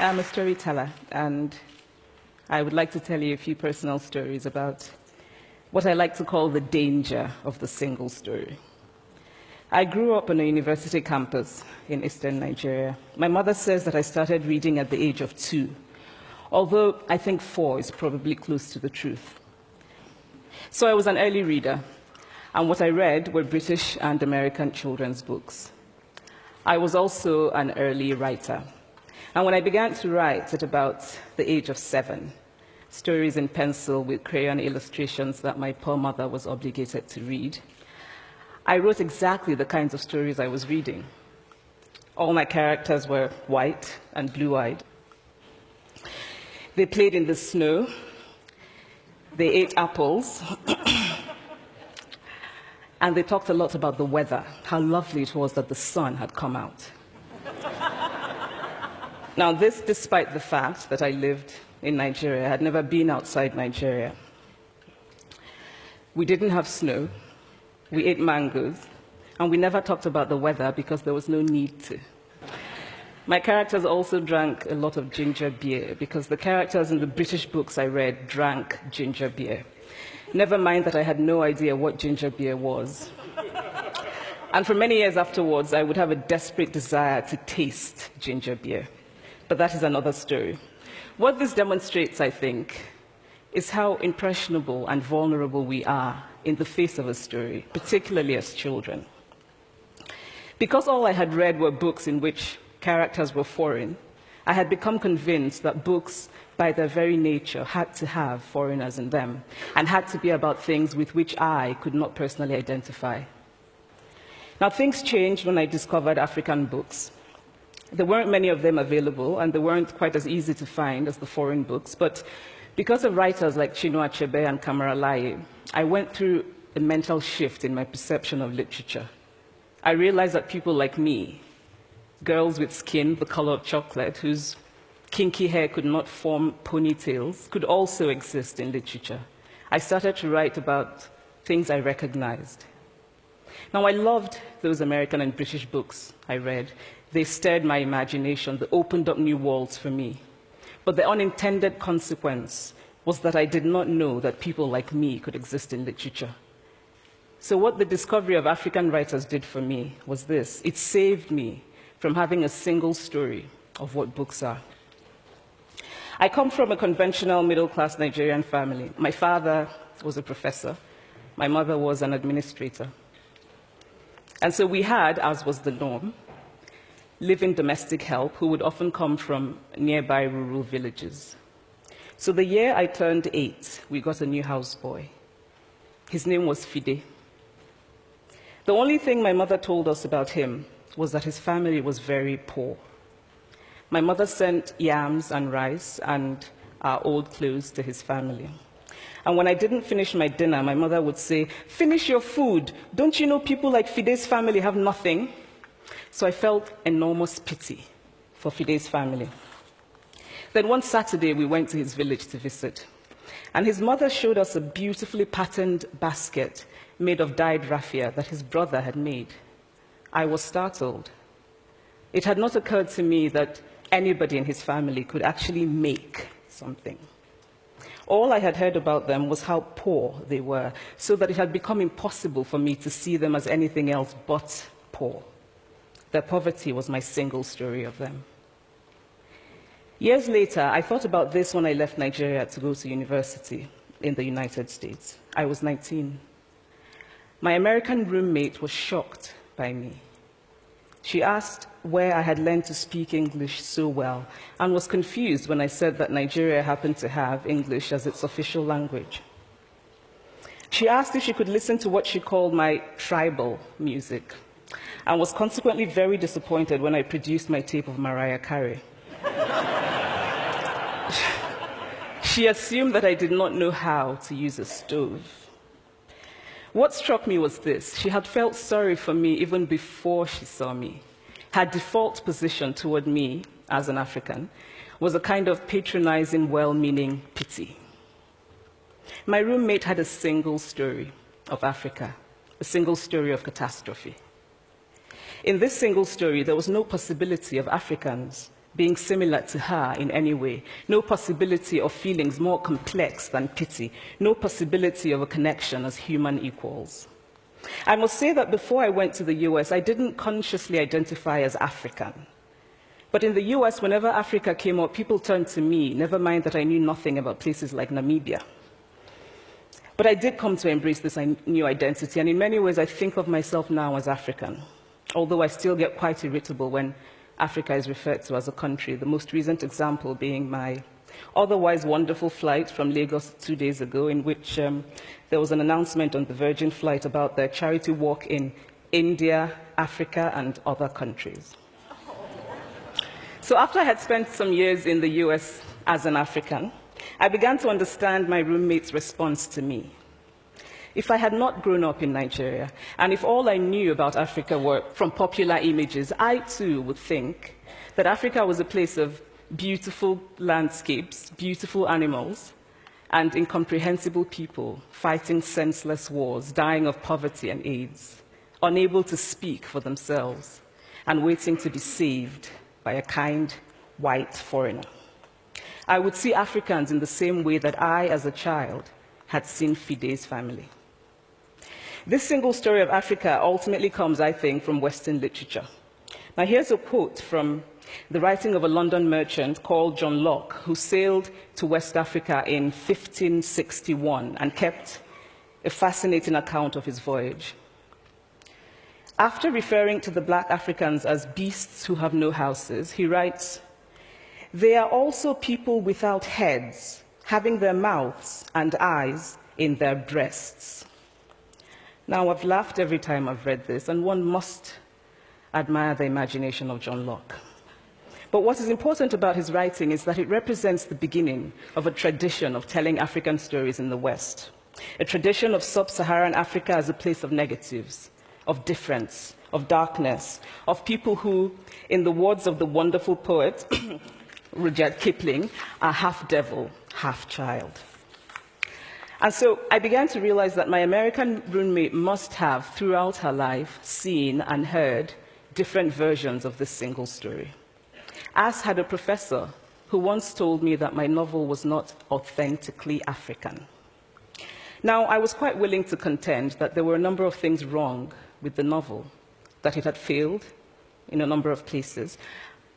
I'm a storyteller, and I would like to tell you a few personal stories about what I like to call the danger of the single story. I grew up on a university campus in eastern Nigeria. My mother says that I started reading at the age of 2, although I think 4 is probably close to the truth. So I was an early reader, and what I read were British and American children's books. I was also an early writer. And when I began to write at about the age of 7, stories in pencil with crayon illustrations that my poor mother was obligated to read, I wrote exactly the kinds of stories I was reading. All my characters were white and blue-eyed. They played in the snow. They ate apples. And they talked a lot about the weather, how lovely it was that the sun had come out. Now, this despite the fact that I lived in Nigeria. I had never been outside Nigeria. We didn't have snow. We ate mangoes. And we never talked about the weather because there was no need to. My characters also drank a lot of ginger beer because the characters in the British books I read drank ginger beer. Never mind that I had no idea what ginger beer was. And for many years afterwards, I would have a desperate desire to taste ginger beer. But that is another story. What this demonstrates, I think, is how impressionable and vulnerable we are in the face of a story, particularly as children. Because all I had read were books in which characters were foreign, I had become convinced that books, by their very nature, had to have foreigners in them and had to be about things with which I could not personally identify. Now, things changed when I discovered African books. There weren't many of them available, and they weren't quite as easy to find as the foreign books, but because of writers like Chinua Achebe and Kamara Laye, I went through a mental shift in my perception of literature. I realized that people like me, girls with skin the color of chocolate, whose kinky hair could not form ponytails, could also exist in literature. I started to write about things I recognized. Now, I loved those American and British books I read. They stirred my imagination. They opened up new worlds for me. But the unintended consequence was that I did not know that people like me could exist in literature. So what the discovery of African writers did for me was this. It saved me from having a single story of what books are. I come from a conventional middle-class Nigerian family. My father was a professor. My mother was an administrator. And so we had, as was the norm, live-in domestic help who would often come from nearby rural villages. So the year I turned 8, we got a new houseboy. His name was Fide. The only thing my mother told us about him was that his family was very poor. My mother sent yams and rice and our old clothes to his family. And when I didn't finish my dinner, my mother would say, "Finish your food. Don't you know people like Fide's family have nothing?" So I felt enormous pity for Fide's family. Then one Saturday, we went to his village to visit. And his mother showed us a beautifully patterned basket made of dyed raffia that his brother had made. I was startled. It had not occurred to me that anybody in his family could actually make something. All I had heard about them was how poor they were, so that it had become impossible for me to see them as anything else but poor. Their poverty was my single story of them. Years later, I thought about this when I left Nigeria to go to university in the United States. I was 19. My American roommate was shocked by me. She asked where I had learned to speak English so well and was confused when I said that Nigeria happened to have English as its official language. She asked if she could listen to what she called my tribal music, and was consequently very disappointed when I produced my tape of Mariah Carey. She assumed that I did not know how to use a stove. What struck me was this. She had felt sorry for me even before she saw me. Her default position toward me, as an African, was a kind of patronizing, well-meaning pity. My roommate had a single story of Africa, a single story of catastrophe. In this single story, there was no possibility of Africans being similar to her in any way, no possibility of feelings more complex than pity, no possibility of a connection as human equals. I must say that before I went to the US, I didn't consciously identify as African. But in the US, whenever Africa came up, people turned to me, never mind that I knew nothing about places like Namibia. But I did come to embrace this new identity, and in many ways I think of myself now as African, although I still get quite irritable when Africa is referred to as a country, the most recent example being my otherwise wonderful flight from Lagos 2 days ago, in which there was an announcement on the Virgin flight about their charity walk in India, Africa, and other countries. So after I had spent some years in the US as an African, I began to understand my roommate's response to me. If I had not grown up in Nigeria, and if all I knew about Africa were from popular images, I too would think that Africa was a place of beautiful landscapes, beautiful animals, and incomprehensible people fighting senseless wars, dying of poverty and AIDS, unable to speak for themselves, and waiting to be saved by a kind white foreigner. I would see Africans in the same way that I, as a child, had seen Fide's family. This single story of Africa ultimately comes, I think, from Western literature. Now, here's a quote from the writing of a London merchant called John Locke, who sailed to West Africa in 1561 and kept a fascinating account of his voyage. After referring to the black Africans as beasts who have no houses, he writes, "They are also people without heads, having their mouths and eyes in their breasts." Now, I've laughed every time I've read this, and one must admire the imagination of John Locke. But what is important about his writing is that it represents the beginning of a tradition of telling African stories in the West, a tradition of sub-Saharan Africa as a place of negatives, of difference, of darkness, of people who, in the words of the wonderful poet Rudyard Kipling, are half devil, half child. And so I began to realize that my American roommate must have, throughout her life, seen and heard different versions of this single story. As had a professor who once told me that my novel was not authentically African. Now, I was quite willing to contend that there were a number of things wrong with the novel, that it had failed in a number of places,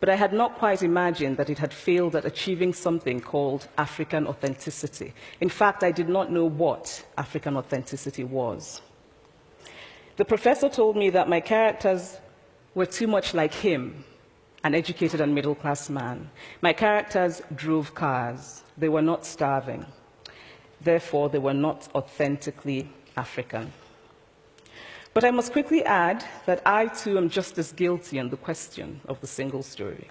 but I had not quite imagined that it had failed at achieving something called African authenticity. In fact, I did not know what African authenticity was. The professor told me that my characters were too much like him, an educated and middle-class man. My characters drove cars. They were not starving. Therefore, they were not authentically African. But I must quickly add that I, too, am just as guilty on the question of the single story.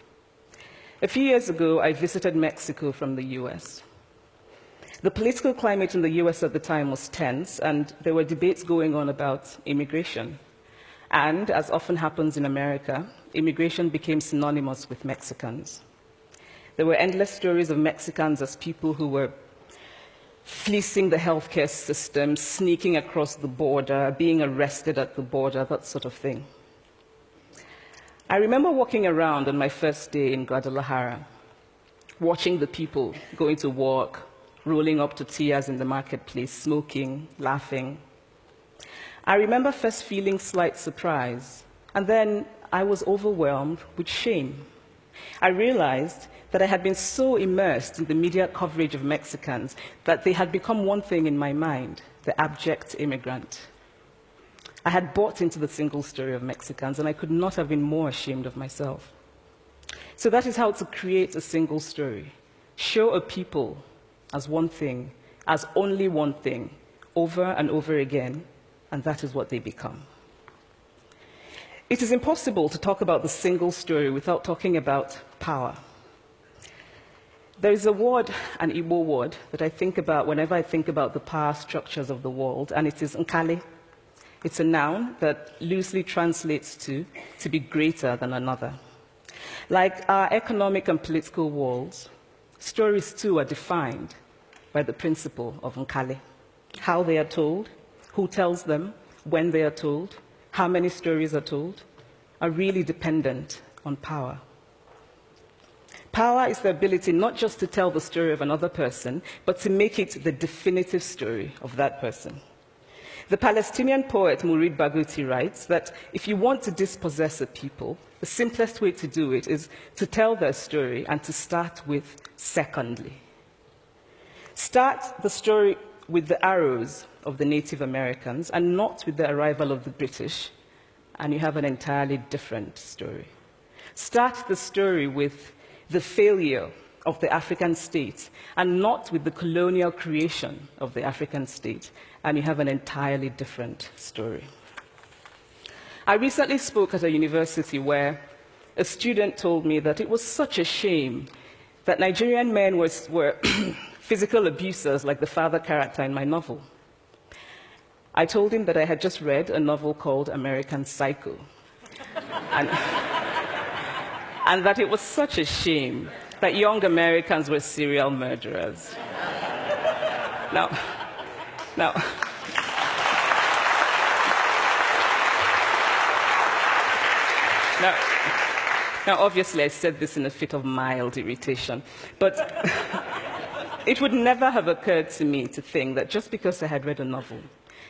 A few years ago, I visited Mexico from the US. The political climate in the US at the time was tense, and there were debates going on about immigration. And, as often happens in America, immigration became synonymous with Mexicans. There were endless stories of Mexicans as people who were fleecing the healthcare system, sneaking across the border, being arrested at the border, that sort of thing. I remember walking around on my first day in Guadalajara, watching the people going to work, rolling up tortillas in the marketplace, smoking, laughing. I remember first feeling slight surprise, and then I was overwhelmed with shame. I realized that I had been so immersed in the media coverage of Mexicans that they had become one thing in my mind, the abject immigrant. I had bought into the single story of Mexicans, and I could not have been more ashamed of myself. So that is how to create a single story. Show a people as one thing, as only one thing, over and over again, and that is what they become. It is impossible to talk about the single story without talking about power. There is a word, an Igbo word, that I think about whenever I think about the power structures of the world, and it is nkali. It's a noun that loosely translates to be greater than another. Like our economic and political worlds, stories too are defined by the principle of nkali. How they are told, who tells them, when they are told, how many stories are told, are really dependent on power. Power is the ability not just to tell the story of another person, but to make it the definitive story of that person. The Palestinian poet Mourid Barghouti writes that if you want to dispossess a people, the simplest way to do it is to tell their story and to start with secondly. Start the story with the arrows of the Native Americans and not with the arrival of the British, and you have an entirely different story. Start the story with the failure of the African state and not with the colonial creation of the African state, and you have an entirely different story. I recently spoke at a university where a student told me that it was such a shame that Nigerian men were physical abusers like the father character in my novel. I told him that I had just read a novel called American Psycho, and that it was such a shame that young Americans were serial murderers. Now, obviously, I said this in a fit of mild irritation, but it would never have occurred to me to think that just because I had read a novel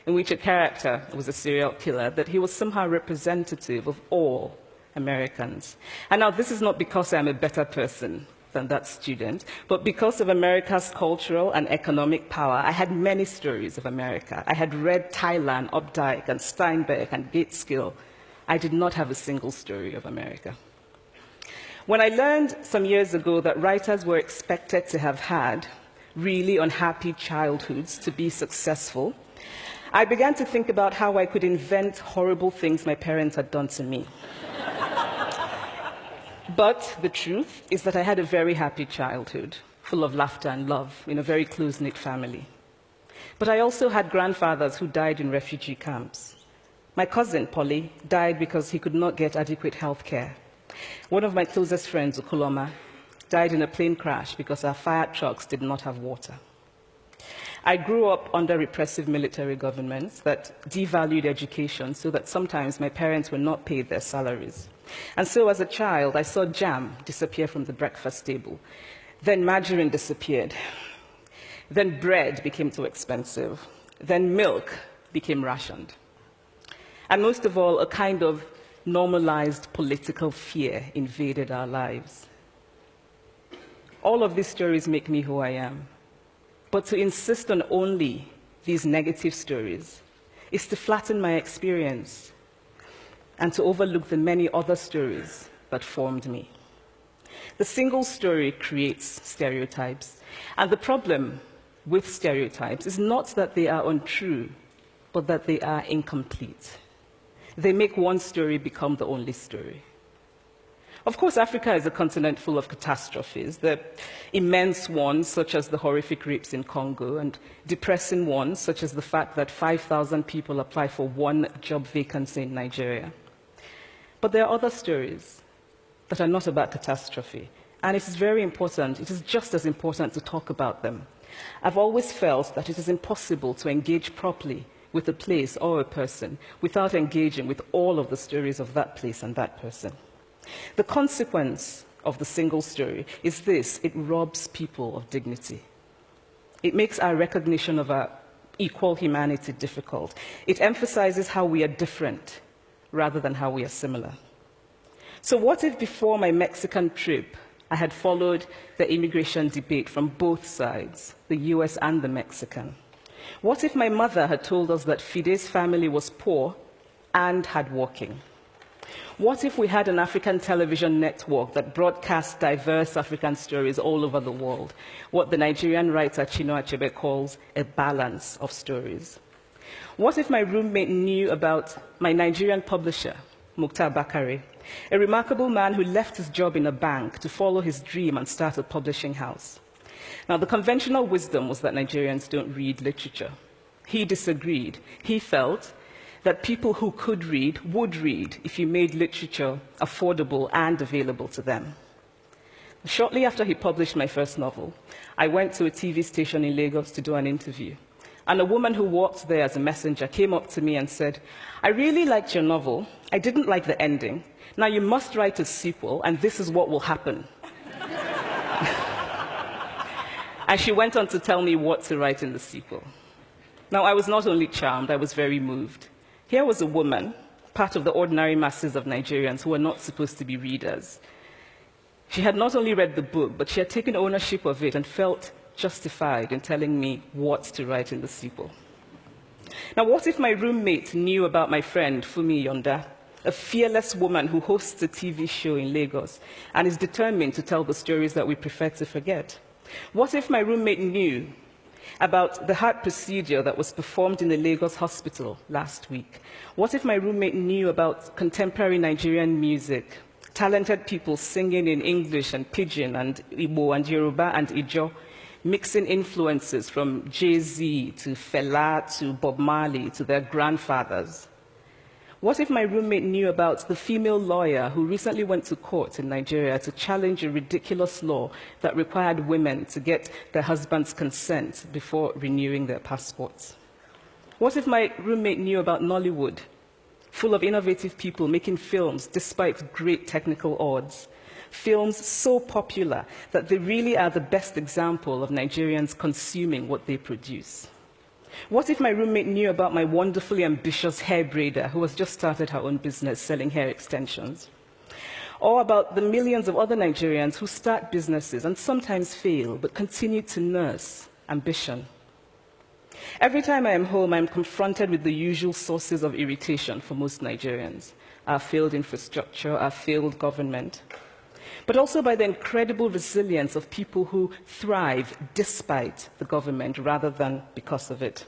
in which a character was a serial killer, that he was somehow representative of all Americans. And now, this is not because I'm a better person than that student, but because of America's cultural and economic power, I had many stories of America. I had read Tylan, Updike, and Steinbeck, and Gateskill. I did not have a single story of America. When I learned some years ago that writers were expected to have had really unhappy childhoods to be successful, I began to think about how I could invent horrible things my parents had done to me. But the truth is that I had a very happy childhood, full of laughter and love, in a very close-knit family. But I also had grandfathers who died in refugee camps. My cousin, Polly, died because he could not get adequate health care. One of my closest friends, Ukuloma, died in a plane crash because our fire trucks did not have water. I grew up under repressive military governments that devalued education so that sometimes my parents were not paid their salaries. And so as a child, I saw jam disappear from the breakfast table. Then margarine disappeared. Then bread became too expensive. Then milk became rationed. And most of all, a kind of normalized political fear invaded our lives. All of these stories make me who I am. But to insist on only these negative stories is to flatten my experience and to overlook the many other stories that formed me. The single story creates stereotypes, and the problem with stereotypes is not that they are untrue, but that they are incomplete. They make one story become the only story. Of course, Africa is a continent full of catastrophes, the immense ones, such as the horrific rapes in Congo, and depressing ones, such as the fact that 5,000 people apply for one job vacancy in Nigeria. But there are other stories that are not about catastrophe, and it is very important, it is just as important to talk about them. I've always felt that it is impossible to engage properly with a place or a person without engaging with all of the stories of that place and that person. The consequence of the single story is this: it robs people of dignity. It makes our recognition of our equal humanity difficult. It emphasizes how we are different rather than how we are similar. So what if before my Mexican trip, I had followed the immigration debate from both sides, the US and the Mexican? What if my mother had told us that Fide's family was poor and hardworking? What if we had an African television network that broadcast diverse African stories all over the world, what the Nigerian writer Chinua Achebe calls a balance of stories? What if my roommate knew about my Nigerian publisher, Mukhtar Bakare, a remarkable man who left his job in a bank to follow his dream and start a publishing house? Now, the conventional wisdom was that Nigerians don't read literature. He disagreed. He felt that people who could read would read if you made literature affordable and available to them. Shortly after he published my first novel, I went to a TV station in Lagos to do an interview. And a woman who worked there as a messenger came up to me and said, "I really liked your novel. I didn't like the ending. Now you must write a sequel, and this is what will happen." And she went on to tell me what to write in the sequel. Now, I was not only charmed, I was very moved. Here was a woman, part of the ordinary masses of Nigerians who were not supposed to be readers. She had not only read the book, but she had taken ownership of it and felt justified in telling me what to write in the sequel. Now, what if my roommate knew about my friend, Fumi Yonda, a fearless woman who hosts a TV show in Lagos and is determined to tell the stories that we prefer to forget? What if my roommate knew about the heart procedure that was performed in the Lagos hospital last week? What if my roommate knew about contemporary Nigerian music, talented people singing in English and Pidgin and Igbo and Yoruba and Ijo, mixing influences from Jay-Z to Fela to Bob Marley to their grandfathers? What if my roommate knew about the female lawyer who recently went to court in Nigeria to challenge a ridiculous law that required women to get their husband's consent before renewing their passports? What if my roommate knew about Nollywood, full of innovative people making films despite great technical odds, films so popular that they really are the best example of Nigerians consuming what they produce? What if my roommate knew about my wonderfully ambitious hair braider who has just started her own business selling hair extensions? Or about the millions of other Nigerians who start businesses and sometimes fail, but continue to nurse ambition? Every time I am home, I am confronted with the usual sources of irritation for most Nigerians: our failed infrastructure, our failed government, but also by the incredible resilience of people who thrive despite the government rather than because of it.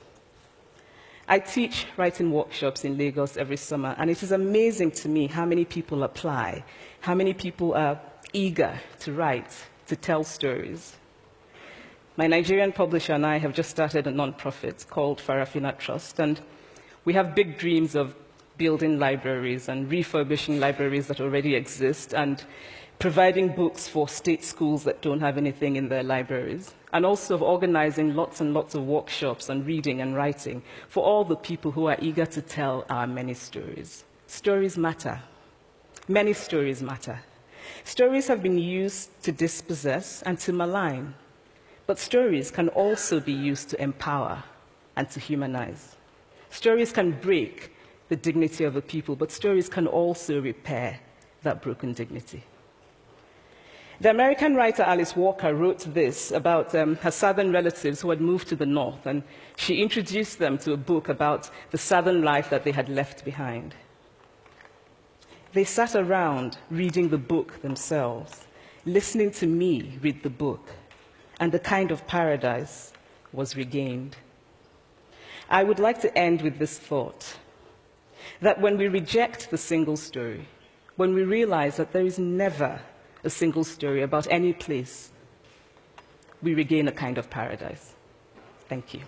I teach writing workshops in Lagos every summer, and it is amazing to me how many people apply, how many people are eager to write, to tell stories. My Nigerian publisher and I have just started a nonprofit called Farafina Trust, and we have big dreams of building libraries and refurbishing libraries that already exist and providing books for state schools that don't have anything in their libraries, and also of organizing lots and lots of workshops on reading and writing for all the people who are eager to tell our many stories. Stories matter. Many stories matter. Stories have been used to dispossess and to malign, but stories can also be used to empower and to humanize. Stories can break the dignity of a people, but stories can also repair that broken dignity. The American writer Alice Walker wrote this about her southern relatives who had moved to the north, and she introduced them to a book about the southern life that they had left behind. They sat around reading the book themselves, listening to me read the book, and the kind of paradise was regained. I would like to end with this thought, that when we reject the single story, when we realize that there is never a single story about any place, we regain a kind of paradise. Thank you.